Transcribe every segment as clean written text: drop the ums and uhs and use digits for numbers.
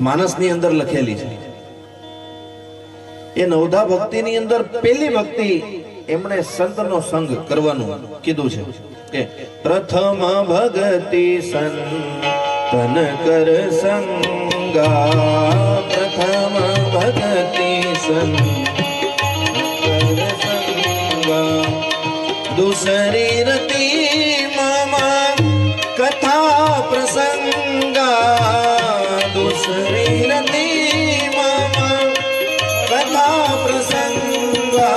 માનસની અંદર લખેલી છે। એ નવધા ભક્તિની અંદર પહેલી ભક્તિ એમણે સંતનો સંગ કરવાનું કીધું છે કે પ્રથમ ભક્તિ સંતન કર સંગા, પ્રથમ ભક્તિ સંતન કર સંગા, दूसरी रति मामा कथा प्रसंगा, दूसरी रति मामा कथा प्रसंगा,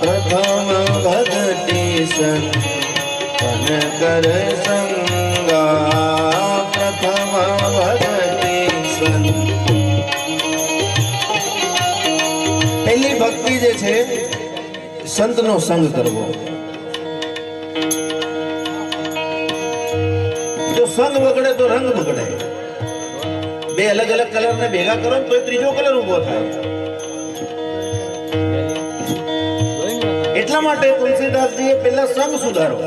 प्रथम भक्ति संतन कर संगा, प्रथम भक्ति संत। पहली भक्ति जे छे संतनो संग करवो। जो संग बगड़े तो रंग बगड़े। बे अलग अलग कलर ने भेगा करो तो त्रीजो कलर उभो थाय। એટલા માટે તુલસીદાસજીએ પહેલા સંગ સુધારો।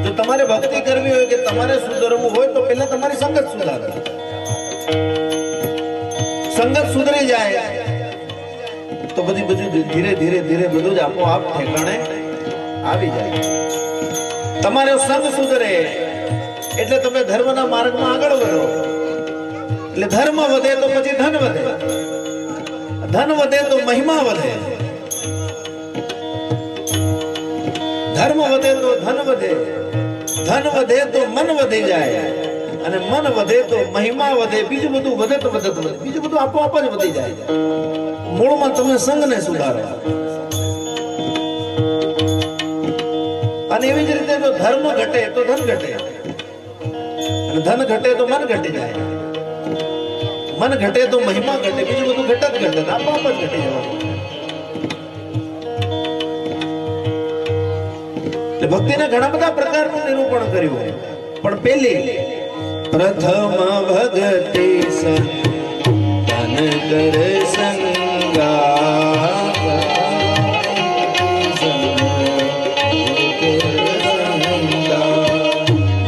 જો તમારે ભક્તિ કરવી હોય કે તમારે સુધરવું હોય તો પહેલા તમારી સંગત સુધારો। સંગત સુધરી જાય તો બધી ધીરે ધીરે ધીરે બધું જ આપોઆપ ઠેકાણે આવી જાય। તમારો સંગ સુધરે એટલે તમે ધર્મના માર્ગમાં આગળ વધો। એટલે ધર્મ વધે તો પછી ધન વધે, ધન વધે તો મહિમા વધે, ધર્મ વધે તો ધન વધે, ધન વધે તો મન વધી જાય, અને મન વધે તો મહિમા વધે, બીજું બધું વધે તો વધે, બીજું બધું આપોઆપ જ વધી જાય। મૂળમાં તમે સંગને સુધારો। અને એવી જ રીતે જો ધર્મ ઘટે તો ધન ઘટે, અને ધન ઘટે તો મન ઘટી જાય, મન ઘટે તો મહિમા ઘટે, બીજું બધું ઘટત ઘટે, આપોઆપ જ ઘટી જવાનું। એટલે ભક્તિના ઘણા બધા પ્રકારનું નિરૂપણ કર્યું, પણ પેલી પ્રથમ ભક્તિ સંતન કર સંગા,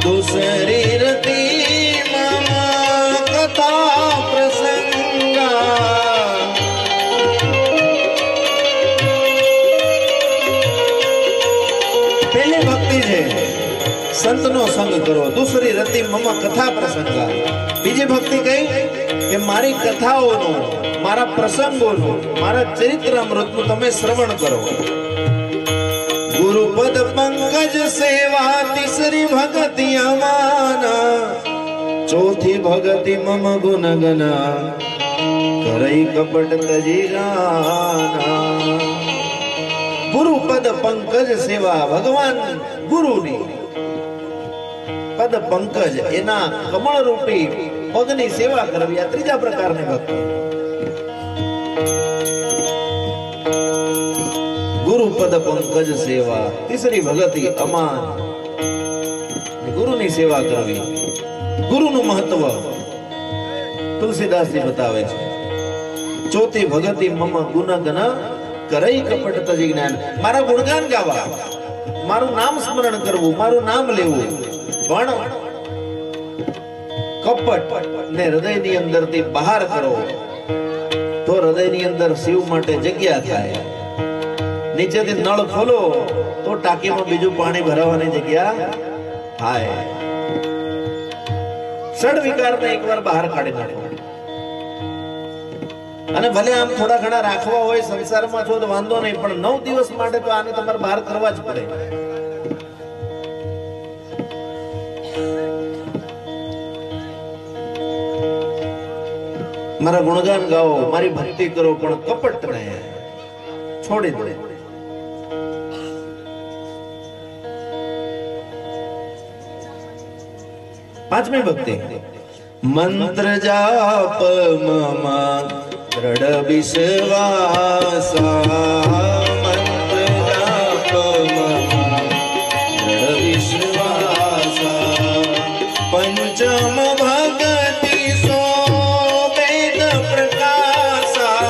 दूसरी रति मामा कथा प्रसंगा। पहली भक्ति है संतनो संग करो, दूसरी रति मम कथा प्रसंगा। बीजी भक्ति कही કે મારી કથાઓનો, મારા પ્રસંગોનો, મારા ચરિત્ર અમૃતનું તમે શ્રવણ કરો। ગુરુપદ પંકજ સેવા, તીસરી ભક્તિ અમાના, ચોથી ભક્તિ મમ ગુણ ગના, કરઈ કપટ તજી ગાના। ગુરુપદ પંકજ સેવા, ભગવાન ગુરુની પદ પંકજ, એના કમળ રૂપી પગની સેવા કરવી, આ ત્રીજા પ્રકારની ભક્તિ। ગુરુ પદ પંકજ સેવા, તીસરી ભગતિ અમાન, ગુરુની સેવા કરવી। ગુરુનું મહત્વ તુલસીદાસજી બતાવે છે। ચોથી ભગતિ મમ ગુણગન, કરઈ કપટ તજી જ્ઞાન। મારા ગુણગાન ગાવા, મારું નામ સ્મરણ કરવું, મારું નામ લેવું, પણ કપટ ને હૃદયની અંદરથી બહાર કરો તો હૃદયની અંદર શિવ માટે જગ્યા થાય। નીચેથી નળ ખોલો તો ટાંકીમાં બીજું પાણી ભરાવાની જગ્યા થાય। ષડ વિકારને એકવાર બહાર કાઢી નાખો। અને ભલે આમ થોડા ઘણા રાખવા હોય, સંસારમાં છો તો વાંધો નહીં, પણ 9 દિવસ માટે તો આને તમારે બહાર કરવા જ પડે। મારા ગુણગાન ગાઓ, મારી ભક્તિ કરો, પણ કપટ ને છોડી દો। પાંચમી ભક્તિ મંત્ર જાપ મમ દ્રઢ વિશ્વાસા, મંત્ર જાપ મમ દ્રઢ વિશ્વાસા, પંચમ ભક્તિ સો વેદ પ્રકાશા,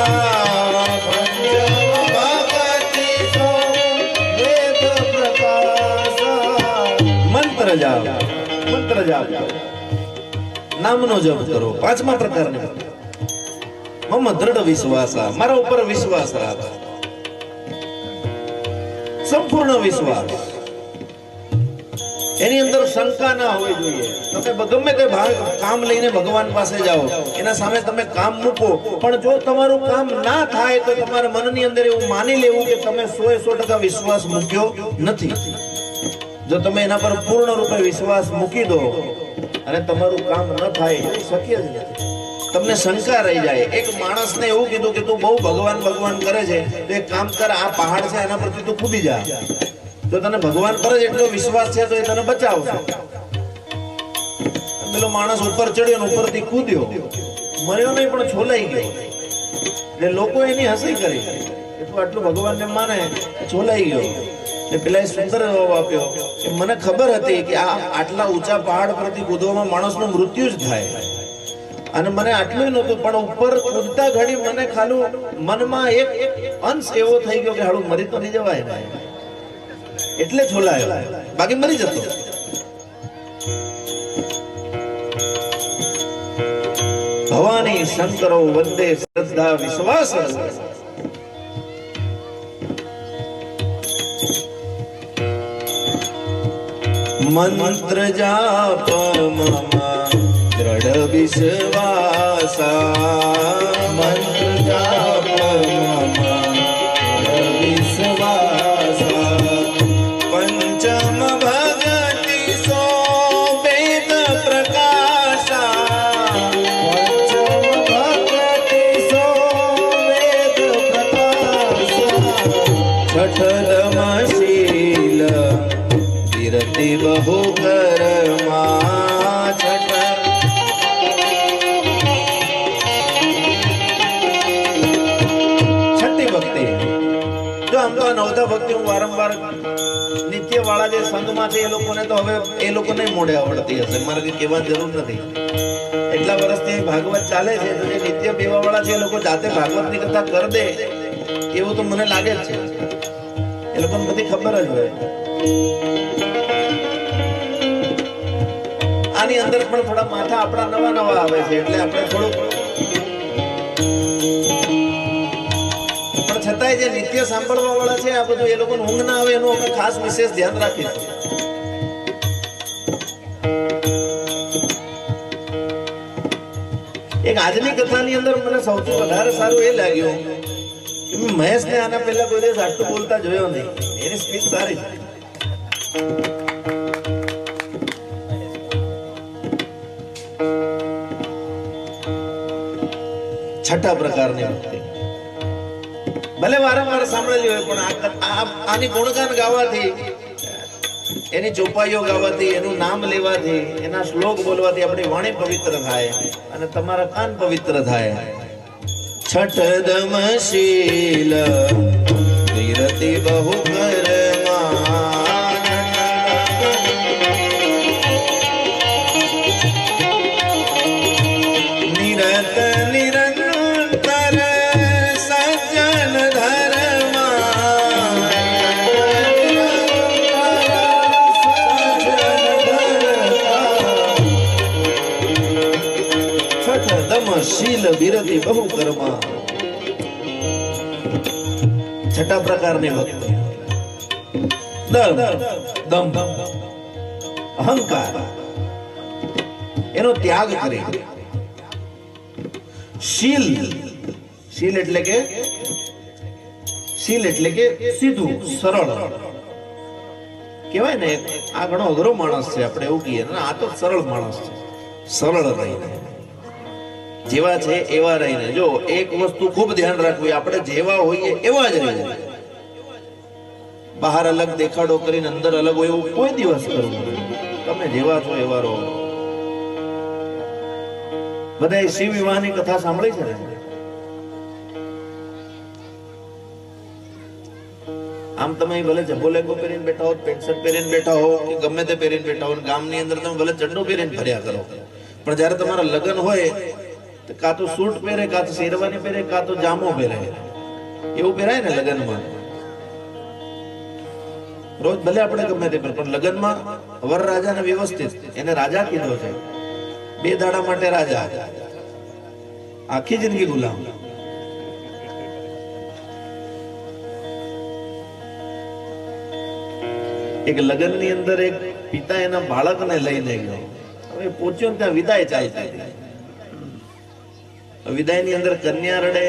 પંચમ ભક્તિ સો વેદ પ્રકાશા। મંત્ર જાપ, મંત્ર જાપ નામનો જપ કરો. પાંચમા પ્રકારની ભક્તિ, મમ દ્રઢ વિશ્વાસ, મારા ઉપર વિશ્વાસ રાખ, સંપૂર્ણ વિશ્વાસ, એની અંદર શંકા ના હોવી જોઈએ. તમે ગમે તે કામ લઈને ભગવાન પાસે જાઓ, એના સામે તમે કામ મૂકો, પણ જો તમારું કામ ના થાય તો તમારા મનની અંદર એવું માની લેવું કે તમે 100% વિશ્વાસ મૂક્યો નથી. જો તમે એના પર પૂર્ણ રૂપે વિશ્વાસ મૂકી દો અને તમારું કામ ન થાય, એ શક્ય જ નથી. તમને શંકા રહી જાય. એક માણસને એવું કીધું કે તું બહુ ભગવાન ભગવાન કરે છે, તો એક કામ કર, આ પહાડ છે એના પરથી તું કૂદી જા. જો તને ભગવાન પર જ એટલો વિશ્વાસ છે તો એ તને બચાવશે. પેલો માણસ ઉપર ચડ્યો, ઉપરથી કૂદ્યો, મર્યો નહીં પણ છોલાઈ ગયો. એટલે લોકો એની હસી કરી કે તું આટલું ભગવાનને માને, છોલાઈ ગયો. પેલા સુંદર જવાબ આપ્યો કે મને ખબર હતી કે આ આટલા ઊંચા પહાડ પરથી કૂદવામાં માણસનું મૃત્યુ જ થાય, અને મને આટલું નહોતું, પણ ઉપર કૂદતા ઘડી મને ખાલી મનમાં એક અંશ એવો થઈ ગયો કે હાડું મરી તો નહીં જવાય ને, એટલે છોલાયો, બાકી મરી જતો. ભવાની શંકરો વંદે શ્રદ્ધા વિશ્વાસ. મંત્ર જાપ મમ દ્રઢ વિશ્વાસ, મંત્ર જાપ મમ દ્રઢ વિશ્વાસ. પંચમ ભગતિ સો વેદ પ્રકાશ, પંચમ ભગતિ સો વેદ પ્રકાશ. છઠ શીલ વિરતિ બહુ કર્મા. છઠ્ઠી ભક્તિ. જો આમ તો નવધા ભક્તિ હું વારંવાર નિત્ય વાળા જે સંઘમાં છે એ લોકોને તો હવે એ લોકોને મોઢે આવડતી હશે, મારે કઈ કહેવાની જરૂર નથી. એટલા વર્ષથી ભાગવત ચાલે છે, તો જે નિત્ય બેવા વાળા છે એ લોકો જાતે ભાગવતની કથા કરી દે એવું તો મને લાગે જ છે. એ લોકોને બધી ખબર જ હોય. આની અંદર પણ થોડા માથા આપણા નવા નવા આવે છે, એટલે આપણે થોડુંક, પણ છતાંય જે નિત્ય સાંભળવા વાળા છે આ બધું, એ લોકોને ઊંઘ ના આવે એનું અમે ખાસ વિશેષ ધ્યાન રાખીશું. એક આજની કથાની અંદર મને સૌથી વધારે સારું એ લાગ્યું કે મહેશને આના પહેલા કોઈ દિવસ આટલું બોલતા જોયો નહીં. એની સ્પીચ સારી છે. છઠ્ઠા પ્રકારની ભક્તિ ભલે વારંવાર સાંભળેલી હોય, પણ આની ગુણગાન ગાવાથી, એની ચોપાઈઓ ગાવાથી, એનું નામ લેવાથી, એના શ્લોક બોલવાથી આપણી વાણી પવિત્ર થાય અને તમારા કાન પવિત્ર થાય. છઠદમ શીલ વિરતિ બહુ કર્મા, નિરત નિરંતર સજ્જન ધર્મા, છઠદમ શીલ વિરતિ બહુ કર્મા. છઠ્ઠા પ્રકારની ભક્તિ. દંભ, અહંકાર, એનો ત્યાગ કરી. શીલ, શીલ એટલે કે સીધું સરળ કહેવાય ને. આ ઘણો અઘરો માણસ છે, આપણે એવું કહીએ ને, આ તો સરળ માણસ છે. સરળ રહીને, જેવા છે એવા રહીને. જો એક વસ્તુ ખૂબ ધ્યાન રાખવી, આપણે જેવા હોઈએ એવા જ રહીએ. બહાર અલગ દેખાડો કરીને અંદર અલગ હોય એવું કોઈ દિવસ કરવું. તમે જેવા છો એવા રહો. બધા શિવ વિવાહની કથા સાંભળી છે ને? આમ તમે ભલે જબ્બો લેંગો પહેરીને બેઠા હો, પેન્ટ શર્ટ પહેરીને બેઠા હો, કે ગમે તે પહેરીને બેઠા હો, ગામની અંદર તમે ભલે ચંડો પહેરીને ફર્યા કરો, પણ જયારે તમારા લગ્ન હોય તો કાં તો સૂટ પહેરે, કાં તો શેરવાની પહેરે, કાં તો જામો પહેરે. એવું પહેરાય ને લગ્નમાં. રોજ ભલે આપણે ગમે તે, પણ લગ્નમાં વર રાજાને વ્યવસ્થિત, એને રાજા કીધો છે. 2 દાડા માટે રાજા, આખી જિંદગી ગુલામ. એક લગ્ન ની અંદર એક પિતા એના બાળકને લઈને ગયો. હવે પહોંચ્યો ત્યાં વિદાય ચાલતી હતી. વિદાય ની અંદર કન્યા રડે,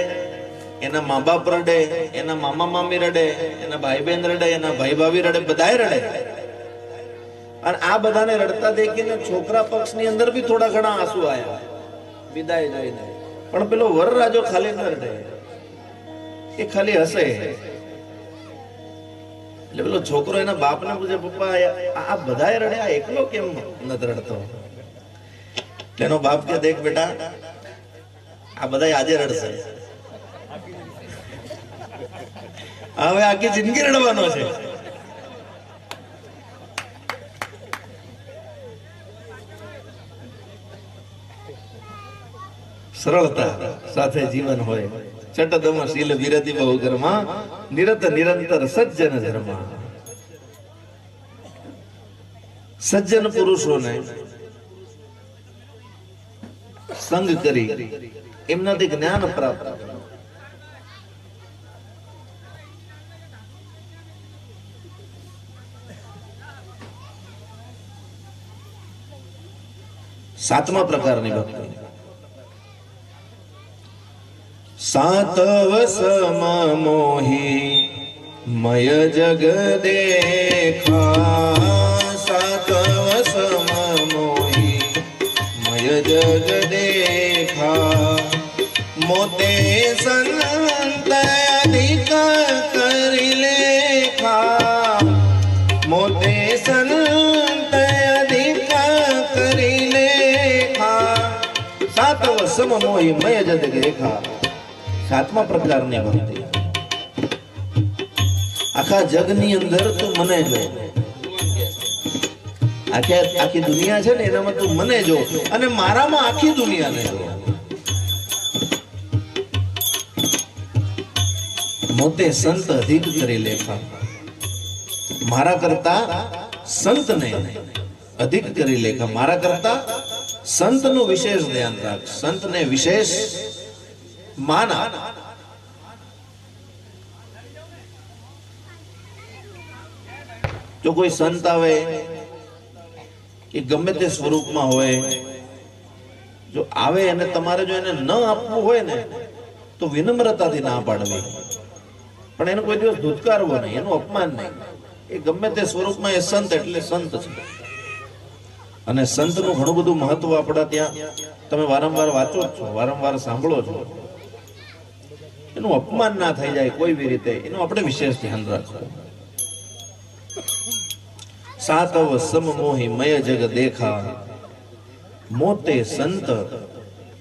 એના મા બાપ રડે, એના મામા મામી રડે, એના ભાઈ બહેન રડે, એના ભાઈ ભાભી રડે, બધાય રડે. અને આ બધાને રડતા દેખીને છોકરા પક્ષ ની અંદર બી થોડા ઘણા આંસુ આવ્યા વિદાય જોઈને. પણ પેલો વરરાજો ખાલી ન રડે, એ ખાલી હસે. એટલે પેલો છોકરો એના બાપને પૂછે, પપ્પા આ બધાય રડે, આ એકલો કેમ નથી રડતો? એનો બાપ કે, દેખ બેટા, આ બધા આજે રડશે, હવે આખી જિંદગી રડવાનો છે. સરળતા સાથે જીવન હોય, ચટદમ શીલ વિરતિ બહુ ઘરમાં, નિરત નિરંતર સજ્જન ધર્મા. સજ્જન પુરુષોને સંગ કરી એમનાથી જ્ઞાન પ્રાપ્ત. સાતમા પ્રકારની ભક્તિ. સાતવ સમ મોહી મય જગ દેખા, સાતવ સમ મોહી મય જગ દેખા, મોતે સંત અધિક કરી લેખા, મોતે સંત અધિક કરી લેખા. સાતવ સમ મોહી મય જગ દેખા. સાતમા પ્રકારની ભક્તિ. આખા જગની અંદર તું મને જો, આખી દુનિયા છે ને એનામાં તું મને જો, અને મારામાં આખી દુનિયાને જો. મોતે સંત અધિક કરી લેખા. મારા કરતા સંતને અધિક કરી લેખા. મારા કરતા સંતનું વિશેષ ધ્યાન રાખ, સંતને વિશેષ માના. જો કોઈ સંત આવે એ ગમે તે સ્વરૂપમાં હોય, જો આવે અને તમારે જો એને ન આપવું હોય ને તો વિનમ્રતાથી ના પાડવી, પણ એનો કોઈ દિવસ ધુતકારવો નહીં, એનું અપમાન નહીં. એ ગમે તે સ્વરૂપમાં એ સંત એટલે સંત છે. અને સંતનું ઘણું બધું મહત્વ આપણા ત્યાં તમે વારંવાર વાંચો છો, વારંવાર સાંભળો છો. એનું અપમાન ના થઈ જાય કોઈ બી રીતે, એનું આપણે વિશેષ ધ્યાન રાખવું. સાતવ સમ મોહી મય જગ દેખા, મોતે સંત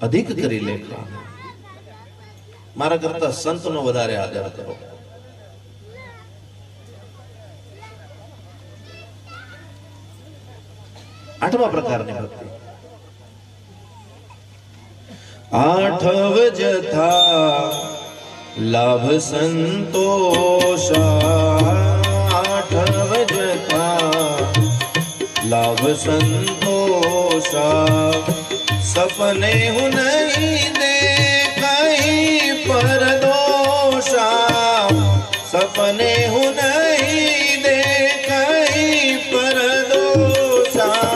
અધિક કરી લેખા. મારા કરતા સંતનો વધારે આદર કરો. આઠમા પ્રકારની ભક્તિ. આઠવ જથા લાભ સંતોષા, આઠવ જથા લાભ સંતોષા, સપને હું નહીં દેખાઈ પર દોષા, સપને હું નહીં દેખાઈ પર દોષા.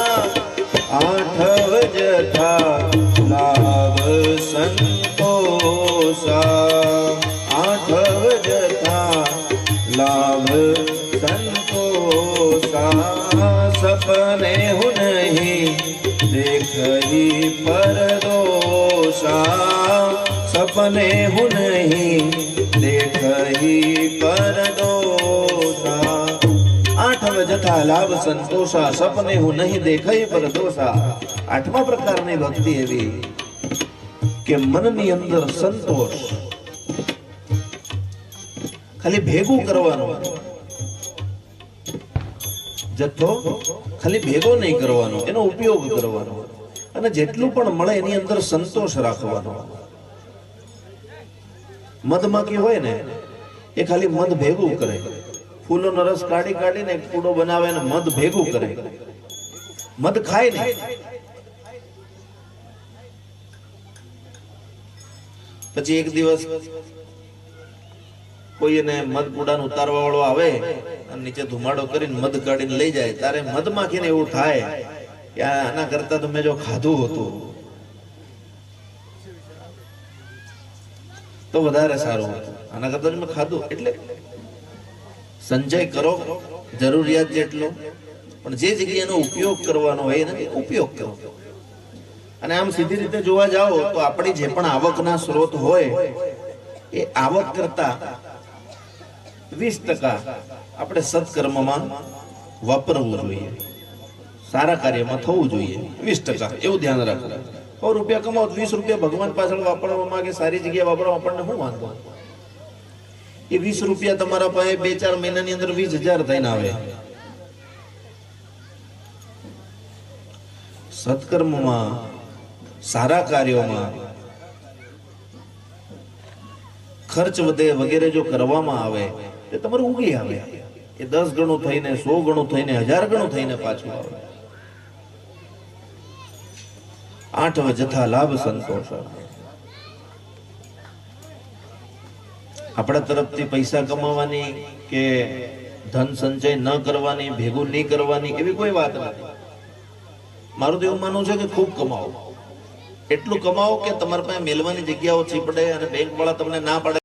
આઠવ જથા લાભ સંતોષા, આઠવ જથા લાભ સંતોષા, સપને હું નહીં દેખઈ પર દોષા, સપને હું નહીં દેખઈ પર દોષા. આઠવ જથા લાભ સંતોષા, સપને હું નહીં દેખઈ પર દોષા. આઠમા પ્રકારની ભક્તિ એવી કે મનની અંદર સંતોષ, ખાલી ભેગું કરવાનું, જથ્થો ખાલી ભેગો નહીં કરવાનો, એનો ઉપયોગ કરવાનો, અને જેટલું પણ મળે એની અંદર સંતોષ રાખવાનો. મધમાખી હોય ને એ ખાલી મધ ભેગું કરે, ફૂલોનો રસ કાઢી કાઢીને એક પૂડો બનાવે અને મધ ભેગું કરે, મધ ખાય નહીં. પછી એક દિવસ કોઈ એને મધ પૂડાનું ઉતારવા વાળો આવે અને નીચે ધુમાડો કરીને મધ કાઢીને લઈ જાય, તારે મધ માંખીને એવું થાય કે આના કરતા તો મેં જો ખાધું હતું તો વધારે સારું હતું, આના કરતા મેં ખાધું. એટલે સંચય કરો જરૂરિયાત જેટલો, પણ જે જગ્યાનો ઉપયોગ કરવાનો હોય એને ઉપયોગ કરો. અને આમ સીધી રીતે જોવા જાઓ તો આપણી જે પણ આવકના સ્ત્રોત હોય એ આવક કરતા 20% આપણે સત્કર્મમાં વાપરવું જોઈએ, સારા કાર્યમાં થવું જોઈએ. 20% એવું ધ્યાન રાખવું. 100 રૂપિયા કમાવો, 20 રૂપિયા ભગવાન પાછળ વાપરવામાં કે સારી જગ્યાએ વાપરવા આપણને શું વાંધો? એ 20 રૂપિયા તમારા પાસે 2-4 મહિનાની અંદર 20,000 થઈને આવે. સત્કર્મમાં, સારા કાર્યોમાં ખર્ચ વધે વગેરે જો કરવામાં આવે તો તમારું ઉગી આવે. એ 10 ગણું થઈને, 100 ગણું થઈને, 1000 ગણું થઈને પાછું આવે. 8 જથા લાભ સંતોષ. આપણા તરફથી પૈસા કમાવાની કે ધન સંચય ન કરવાની, ભેગું નહીં કરવાની એવી કોઈ વાત નથી. મારું તો એવું માનવું છે કે ખૂબ કમાવો, એટલું કમાવો કે તમારા પાસે મેલવાની જગ્યા ઓછી પડે અને બેંક વાળા તમને ના પાડે